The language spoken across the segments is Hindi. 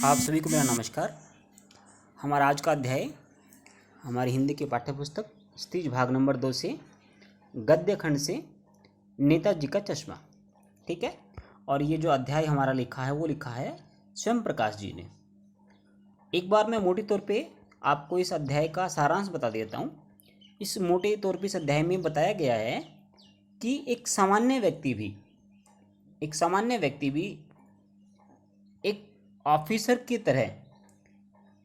आप सभी को मेरा नमस्कार। हमारा आज का अध्याय हमारी हिंदी की पाठ्यपुस्तक स्त्रीज भाग नंबर 2 से गद्य खंड से नेताजी का चश्मा। ठीक है। और ये जो अध्याय हमारा लिखा है वो लिखा है स्वयं प्रकाश जी ने। एक बार मैं मोटे तौर पे आपको इस अध्याय का सारांश बता देता हूँ। इस मोटे तौर पे इस अध्याय में बताया गया है कि एक सामान्य व्यक्ति भी एक ऑफिसर की तरह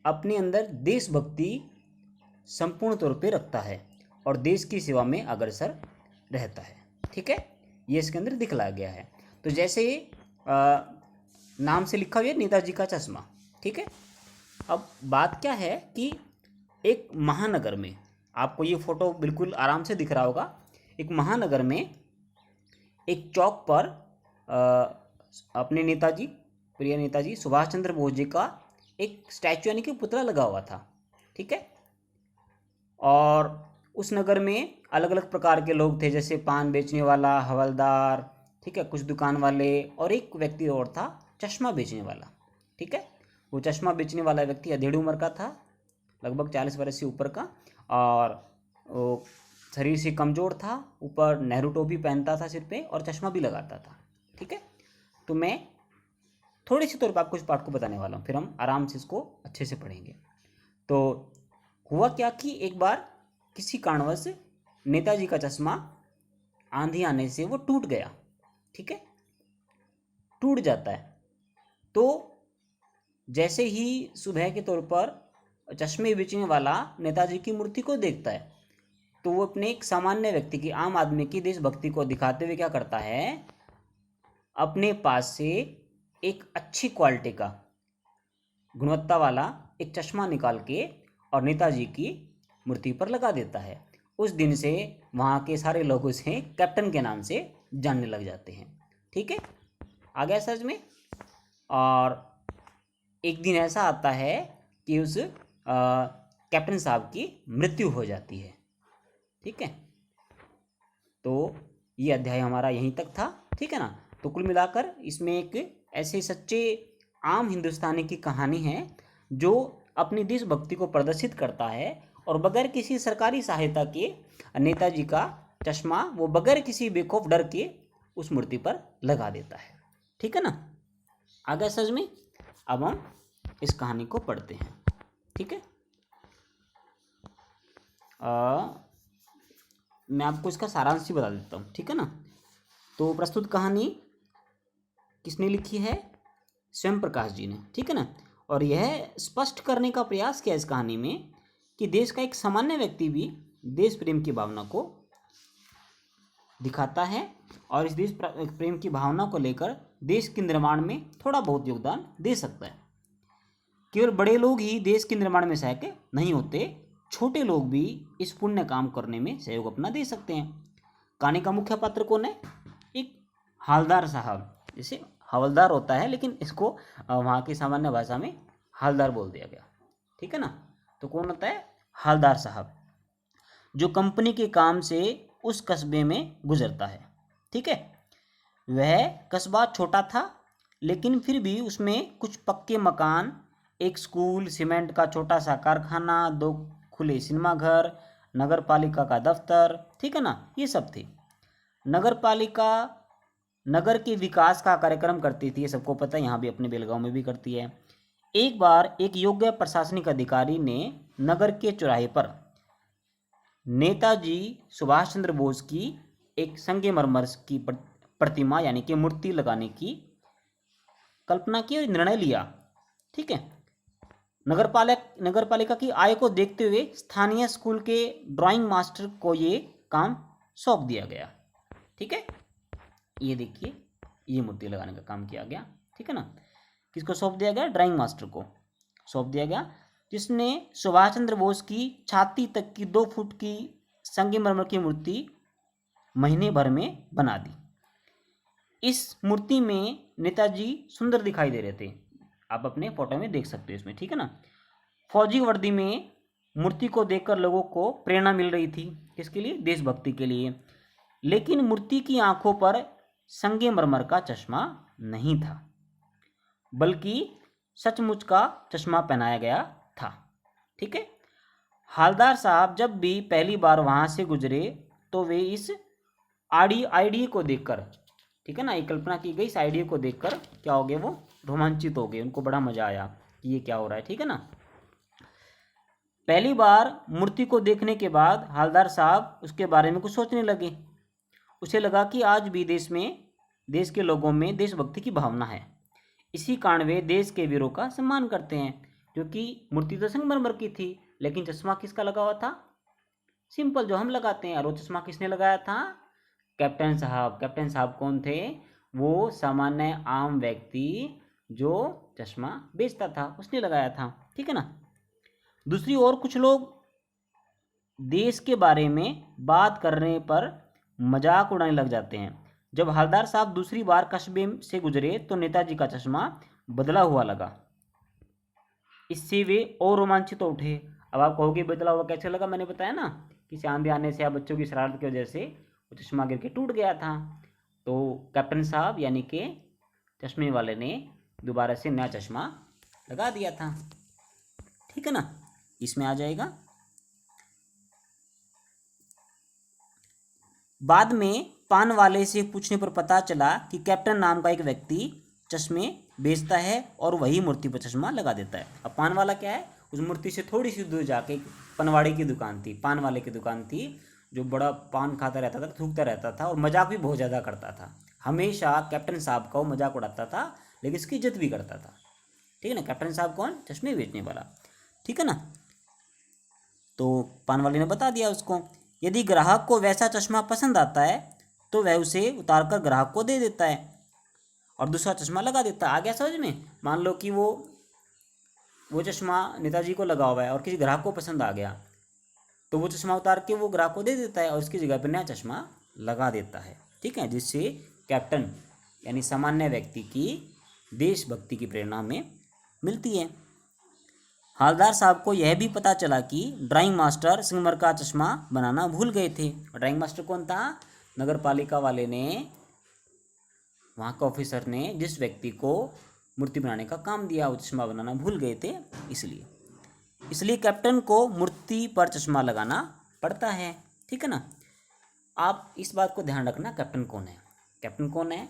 अपने अंदर देशभक्ति संपूर्ण तौर पे रखता है और देश की सेवा में अग्रसर रहता है। ठीक है, ये इसके अंदर दिखलाया गया है। तो जैसे नाम से लिखा हुआ है नेताजी का चश्मा। ठीक है, अब बात क्या है कि एक महानगर में, आपको ये फोटो बिल्कुल आराम से दिख रहा होगा, एक महानगर में एक चौक पर अपने नेताजी, प्रिय नेताजी सुभाष चंद्र बोस जी का एक स्टैचू यानी कि पुतला लगा हुआ था। ठीक है, और उस नगर में अलग अलग प्रकार के लोग थे, जैसे पान बेचने वाला, हवलदार, ठीक है, कुछ दुकान वाले, और एक व्यक्ति और था चश्मा बेचने वाला। ठीक है, वो चश्मा बेचने वाला व्यक्ति अधेड़ उम्र का था, लगभग 40 वर्ष से ऊपर का, और वो शरीर से कमज़ोर था, ऊपर नेहरू टोपी पहनता था सिर पे और चश्मा भी लगाता था। ठीक है, तो मैं थोड़ी सी तौर पर आपको इस पाठ को बताने वाला हूँ, फिर हम आराम से इसको अच्छे से पढ़ेंगे। तो हुआ क्या कि एक बार किसी कारणवश नेताजी का चश्मा आंधी आने से वो टूट गया। ठीक है, टूट जाता है। तो जैसे ही सुबह के तौर पर चश्मे बेचने वाला नेताजी की मूर्ति को देखता है, तो वो अपने एक सामान्य व्यक्ति की, आम आदमी की देशभक्ति को दिखाते हुए क्या करता है, अपने पास से एक अच्छी क्वालिटी का, गुणवत्ता वाला एक चश्मा निकाल के और नेताजी की मूर्ति पर लगा देता है। उस दिन से वहाँ के सारे लोग उसे कैप्टन के नाम से जानने लग जाते हैं। ठीक है, आ गया समझ में। और एक दिन ऐसा आता है कि उस कैप्टन साहब की मृत्यु हो जाती है। ठीक है, तो ये अध्याय हमारा यहीं तक था। ठीक है ना। तो कुल मिलाकर इसमें एक ऐसे सच्चे आम हिंदुस्तानी की कहानी है जो अपनी देशभक्ति को प्रदर्शित करता है, और बगैर किसी सरकारी सहायता के नेताजी का चश्मा वो बगैर किसी बेखौफ डर के उस मूर्ति पर लगा देता है। ठीक है ना, आ गया समझ में। अब हम इस कहानी को पढ़ते हैं। ठीक है, मैं आपको इसका सारांश ही बता देता हूँ। ठीक है ना। तो प्रस्तुत कहानी किसने लिखी है? स्वयं प्रकाश जी ने। ठीक है ना। और यह स्पष्ट करने का प्रयास किया इस कहानी में कि देश का एक सामान्य व्यक्ति भी देश प्रेम की भावना को दिखाता है और इस देश प्रेम की भावना को लेकर देश के निर्माण में थोड़ा बहुत योगदान दे सकता है। केवल बड़े लोग ही देश के निर्माण में सहायक नहीं होते, छोटे लोग भी इस पुण्य काम करने में सहयोग अपना दे सकते हैं। कहानी का मुख्य पात्र कौन है? एक हालदार साहब, जैसे हवलदार होता है लेकिन इसको वहाँ की सामान्य भाषा में हालदार बोल दिया गया। ठीक है ना। तो कौन होता है? हालदार साहब, जो कंपनी के काम से उस कस्बे में गुजरता है। ठीक है, वह कस्बा छोटा था लेकिन फिर भी उसमें कुछ पक्के मकान, एक स्कूल, सीमेंट का छोटा सा कारखाना, 2 खुले सिनेमा घर, नगर पालिका का दफ्तर, ठीक है ना, ये सब थे। नगर पालिका नगर के विकास का कार्यक्रम करती थी, ये सबको पता है, यहाँ भी अपने बेलगांव में भी करती है। एक बार एक योग्य प्रशासनिक अधिकारी ने नगर के चौराहे पर नेताजी सुभाष चंद्र बोस की एक संगमरमर की प्रतिमा यानी कि मूर्ति लगाने की कल्पना की और निर्णय लिया। ठीक है, नगर पालिका की आय को देखते हुए स्थानीय स्कूल के ड्राइंग मास्टर को ये काम सौंप दिया गया। ठीक है, ये देखिए, ये मूर्ति लगाने का काम किया गया। ठीक है ना। किसको सौंप दिया गया? ड्राइंग मास्टर को सौंप दिया गया, जिसने सुभाष चंद्र बोस की छाती तक की 2 फुट की संगमरमर की मूर्ति महीने भर में बना दी। इस मूर्ति में नेताजी सुंदर दिखाई दे रहे थे, आप अपने फोटो में देख सकते हो इसमें। ठीक है ना। फौजी वर्दी में मूर्ति को देखकर लोगों को प्रेरणा मिल रही थी, किसके लिए? देशभक्ति के लिए। लेकिन मूर्ति की आंखों पर संगमरमर का चश्मा नहीं था, बल्कि सचमुच का चश्मा पहनाया गया था। ठीक है। हालदार साहब जब भी पहली बार वहाँ से गुजरे तो वे इस आईडिया को देखकर, ठीक है ना, एक कल्पना की गई इस आईडिया को देखकर क्या हो गए, वो रोमांचित हो गए, उनको बड़ा मजा आया कि ये क्या हो रहा है। ठीक है ना। पहली बार मूर्ति को देखने के बाद हालदार साहब उसके बारे में कुछ सोचने लगे। उसे लगा कि आज भी देश के लोगों में देशभक्ति की भावना है। इसी कारण वे देश के वीरों का सम्मान करते हैं। क्योंकि मूर्ति तो संगमरमर की थी, लेकिन चश्मा किसका लगा हुआ था? सिंपल जो हम लगाते हैं। और वो चश्मा किसने लगाया था? कैप्टन साहब। कैप्टन साहब कौन थे? वो सामान्य आम व्यक्ति जो चश्मा बेचता था, उसने लगाया था। ठीक है ना। दूसरी ओर कुछ लोग देश के बारे में बात करने पर मजाक उड़ाने लग जाते हैं। जब हवलदार साहब दूसरी बार कस्बे से गुजरे तो नेताजी का चश्मा बदला हुआ लगा। इससे वे और रोमांचित हो उठे। अब आप कहोगे बदला हुआ कैसे लगा? मैंने बताया ना कि आंधी आने से या बच्चों की शरारत की वजह से वो चश्मा गिर के टूट गया था। तो कैप्टन साहब यानी कि चश्मे वाले ने दोबारा से नया चश्मा लगा दिया था। ठीक है ना। इसमें आ जाएगा। बाद में पान वाले से पूछने पर पता चला कि कैप्टन नाम का एक व्यक्ति चश्मे बेचता है और वही मूर्ति पर चश्मा लगा देता है। अब पान वाला क्या है? उस मूर्ति से थोड़ी सी दूर जाके एक पनवाड़ी की दुकान थी, पान वाले की दुकान थी, जो बड़ा पान खाता रहता था, थूकता रहता था और मजाक भी बहुत ज़्यादा करता था। हमेशा कैप्टन साहब का वो मजाक उड़ाता था, लेकिन इसकी इज्जत भी करता था। ठीक है ना। कैप्टन साहब कौन? चश्मे बेचने वाला। ठीक है ना। तो पान वाले ने बता दिया उसको, यदि ग्राहक को वैसा चश्मा पसंद आता है तो वह उसे उतारकर ग्राहक को दे देता है और दूसरा चश्मा लगा देता है। आ गया समझ में? मान लो कि वो चश्मा नेताजी को लगा हुआ है और किसी ग्राहक को पसंद आ गया तो वो चश्मा उतार के वो ग्राहक को दे देता है और उसकी जगह पर नया चश्मा लगा देता है। ठीक है। जिससे कैप्टन यानी सामान्य व्यक्ति की देशभक्ति की प्रेरणा में मिलती है। हालदार साहब को यह भी पता चला कि ड्राइंग मास्टर संगमरमर का चश्मा बनाना भूल गए थे। और ड्राइंग मास्टर कौन था? नगर पालिका वाले ने, वहाँ का ऑफिसर ने जिस व्यक्ति को मूर्ति बनाने का काम दिया वो चश्मा बनाना भूल गए थे। इसलिए कैप्टन को मूर्ति पर चश्मा लगाना पड़ता है। ठीक है ना। आप इस बात को ध्यान रखना, कैप्टन कौन है? कैप्टन कौन है?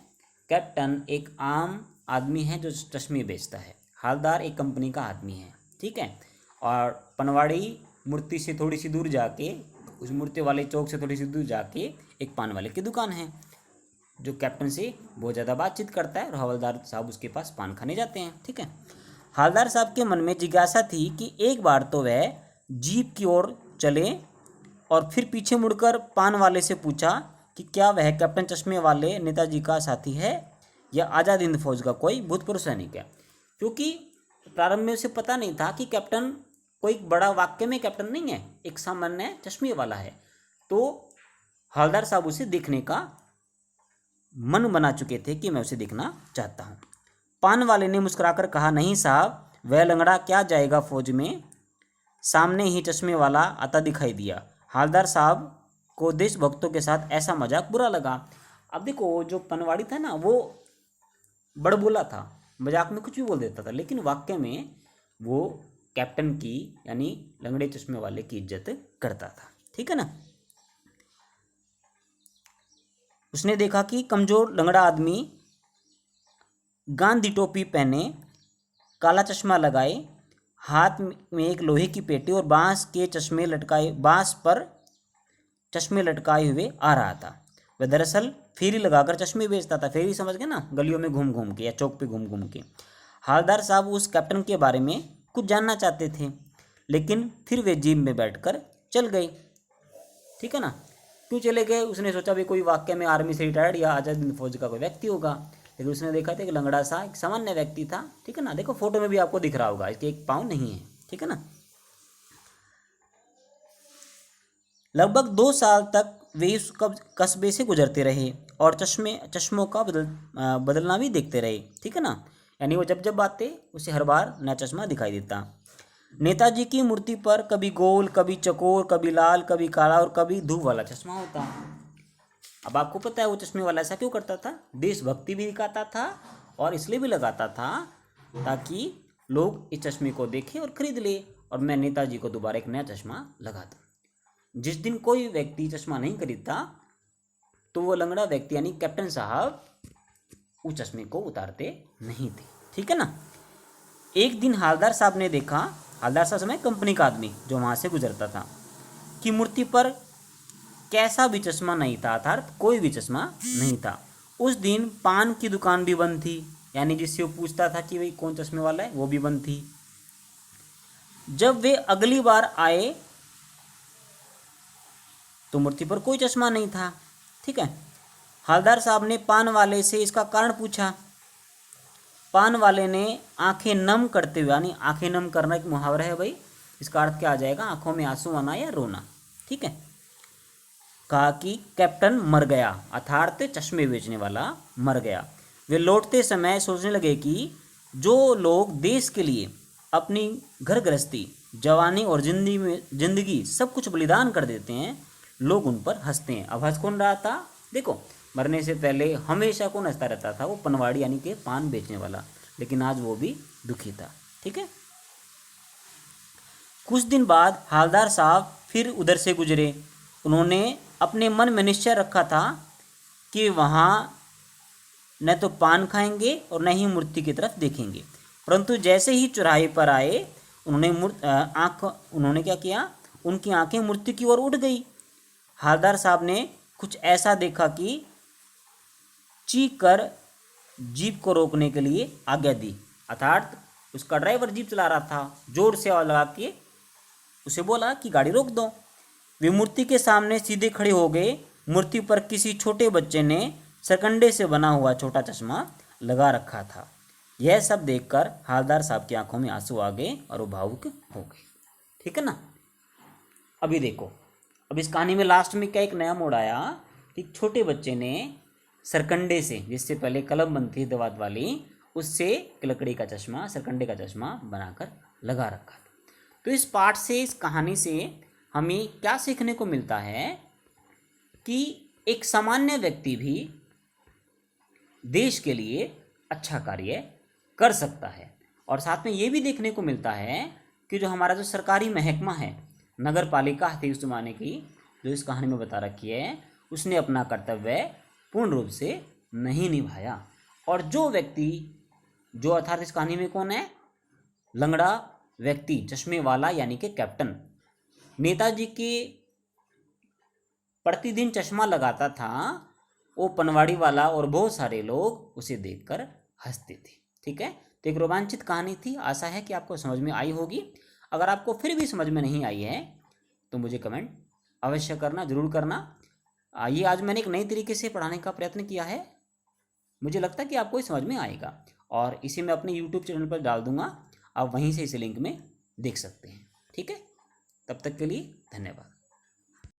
कैप्टन एक आम आदमी है जो चश्मे बेचता है। हालदार एक कंपनी का आदमी है। ठीक है। और पनवाड़ी मूर्ति से थोड़ी सी दूर जाके, उस मूर्ति वाले चौक से थोड़ी सी दूर जाके एक पान वाले की दुकान है जो कैप्टन से बहुत ज़्यादा बातचीत करता है और हवलदार साहब उसके पास पान खाने जाते हैं। ठीक है। हालदार साहब के मन में जिज्ञासा थी कि एक बार तो वह जीप की ओर चले और फिर पीछे मुड़कर पान वाले से पूछा कि क्या वह कैप्टन चश्मे वाले नेताजी का साथी है या आज़ाद हिंद फौज का कोई भूतपूर्व सैनिक है। क्योंकि प्रारंभ में उसे पता नहीं था कि कैप्टन कोई बड़ा वाक्य में कैप्टन नहीं है, एक सामान्य चश्मे वाला है। तो हवलदार साहब उसे देखने का मन बना चुके थे कि मैं उसे देखना चाहता हूँ। पान वाले ने मुस्कुराकर कहा, नहीं साहब, वह लंगड़ा क्या जाएगा फौज में। सामने ही चश्मे वाला आता दिखाई दिया। हवलदार साहब को देशभक्तों के साथ ऐसा मजाक बुरा लगा। अब देखो, जो पनवाड़ी था ना, वो बड़बोला था, मजाक में कुछ भी बोल देता था, लेकिन वाक्य में वो कैप्टन की यानी लंगड़े चश्मे वाले की इज्जत करता था। ठीक है ना। उसने देखा कि कमजोर लंगड़ा आदमी गांधी टोपी पहने, काला चश्मा लगाए, हाथ में एक लोहे की पेटी और बांस पर चश्मे लटकाए हुए आ रहा था। वह दरअसल फेरी लगाकर चश्मे बेचता था। फेरी समझ गए ना, गलियों में घूम घूम के या चौक पे घूम घूम के। हालदार साहब उस कैप्टन के बारे में कुछ जानना चाहते थे, लेकिन फिर वे जीप में बैठकर चल गए। ठीक है ना। क्यों चले गए? उसने सोचा भी कोई वाकई में आर्मी से रिटायर्ड या आज़ाद हिंद फौज का कोई व्यक्ति होगा, लेकिन उसने देखा था कि लंगड़ा सा एक सामान्य व्यक्ति था। ठीक है ना। देखो फोटो में भी आपको दिख रहा होगा, इसके एक पाँव नहीं है। ठीक है ना। लगभग 2 साल तक वे इस कस्बे से गुजरते रहे और चश्मों का बदलना भी देखते रहे। ठीक है ना। यानी वो जब जब आते उसे हर बार नया चश्मा दिखाई देता। नेताजी की मूर्ति पर कभी गोल, कभी चकोर, कभी लाल, कभी काला और कभी धूप वाला चश्मा होता। अब आपको पता है वो चश्मे वाला ऐसा क्यों करता था? देशभक्ति भी दिखाता था और इसलिए भी लगाता था ताकि लोग इस चश्मे को देखें और खरीद ले और मैं नेताजी को दोबारा एक नया चश्मा लगा दूँ। जिस दिन कोई व्यक्ति चश्मा नहीं खरीदता तो वो लंगड़ा व्यक्ति यानी कैप्टन साहब उस चश्मे को उतारते नहीं थे। ठीक है ना। एक दिन हालदार साहब ने देखा, हालदार साहब समय कंपनी का आदमी जो वहाँ से गुजरता था, कि मूर्ति पर कैसा भी चश्मा नहीं था, अर्थात कोई भी चश्मा नहीं था। उस दिन पान की दुकान भी बंद थी, यानी जिससे वो पूछता था कि भाई कौन चश्मे वाला है, वो भी बंद थी। जब वे अगली बार आए तो मूर्ति पर कोई चश्मा नहीं था। ठीक है। हालदार साहब ने पान वाले से इसका कारण पूछा। पान वाले ने आंखें नम करते हुए, यानी आंखें नम करना एक मुहावरा है भाई, इसका अर्थ क्या आ जाएगा, आंखों में आंसू आना या रोना। ठीक है। कहा कि कैप्टन मर गया, अर्थात चश्मे बेचने वाला मर गया। वे लौटते समय सोचने लगे कि जो लोग देश के लिए अपनी घर गृहस्थी, जवानी और जिंदगी सब कुछ बलिदान कर देते हैं, लोग उन पर हंसते हैं। अब हंस कौन रहा था? देखो, मरने से पहले हमेशा कौन हंसता रहता था? वो पनवाड़ी यानी कि पान बेचने वाला, लेकिन आज वो भी दुखी था। ठीक है। कुछ दिन बाद हालदार साहब फिर उधर से गुजरे। उन्होंने अपने मन में निश्चय रखा था कि वहाँ न तो पान खाएंगे और न ही मूर्ति की तरफ देखेंगे, परंतु जैसे ही चौराहे पर आए उन्होंने क्या किया, उनकी आंखें मूर्ति की ओर उठ गई। हालदार साहब ने कुछ ऐसा देखा कि चीख कर जीप को रोकने के लिए आज्ञा दी, अर्थात उसका ड्राइवर जीप चला रहा था, जोर से आवाज लगा के उसे बोला कि गाड़ी रोक दो। वे मूर्ति के सामने सीधे खड़े हो गए। मूर्ति पर किसी छोटे बच्चे ने सरकंडे से बना हुआ छोटा चश्मा लगा रखा था। यह सब देखकर हालदार साहब की आंखों में आंसू आ गए और वो भावुक हो गए। ठीक है ना। अभी देखो, अब इस कहानी में लास्ट में क्या एक नया मोड़ आया कि छोटे बच्चे ने सरकंडे से, जिससे पहले कलम बनती थी दवात वाली, उससे लकड़ी का चश्मा, सरकंडे का चश्मा बनाकर लगा रखा था। तो इस पाठ से, इस कहानी से हमें क्या सीखने को मिलता है कि एक सामान्य व्यक्ति भी देश के लिए अच्छा कार्य कर सकता है। और साथ में ये भी देखने को मिलता है कि जो हमारा जो सरकारी महकमा है, नगर पालिका थी उस जमाने की, जो इस कहानी में बता रखी है, उसने अपना कर्तव्य पूर्ण रूप से नहीं निभाया। और जो व्यक्ति, जो अर्थात इस कहानी में कौन है, लंगड़ा व्यक्ति, चश्मे वाला यानी कि कैप्टन, नेताजी के प्रतिदिन चश्मा लगाता था, वो पनवाड़ी वाला और बहुत सारे लोग उसे देखकर हंसते थे। ठीक है। तो एक रोमांचित कहानी थी। आशा है कि आपको समझ में आई होगी। अगर आपको फिर भी समझ में नहीं आई है तो मुझे कमेंट अवश्य करना, जरूर करना। ये आज मैंने एक नई तरीके से पढ़ाने का प्रयत्न किया है। मुझे लगता है कि आपको समझ में आएगा और इसे मैं अपने YouTube चैनल पर डाल दूंगा, आप वहीं से इस लिंक में देख सकते हैं। ठीक है। तब तक के लिए धन्यवाद।